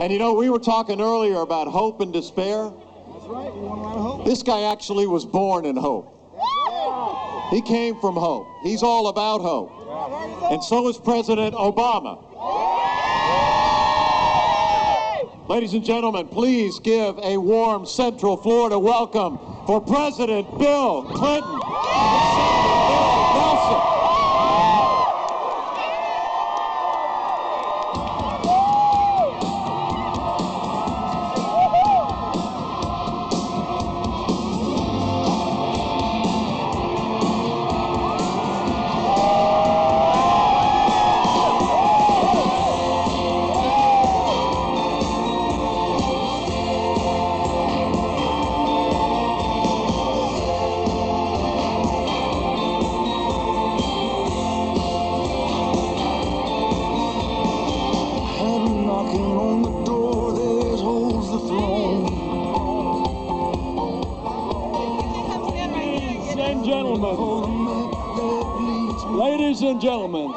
And you know, we were talking earlier about hope and despair. That's right. We want a lot of hope. This guy actually was born in hope. He came from hope. He's all about hope. And so is President Obama. Ladies and gentlemen, please give a warm Central Florida welcome for President Bill Clinton and Senator Bill Nelson. Ladies and gentlemen,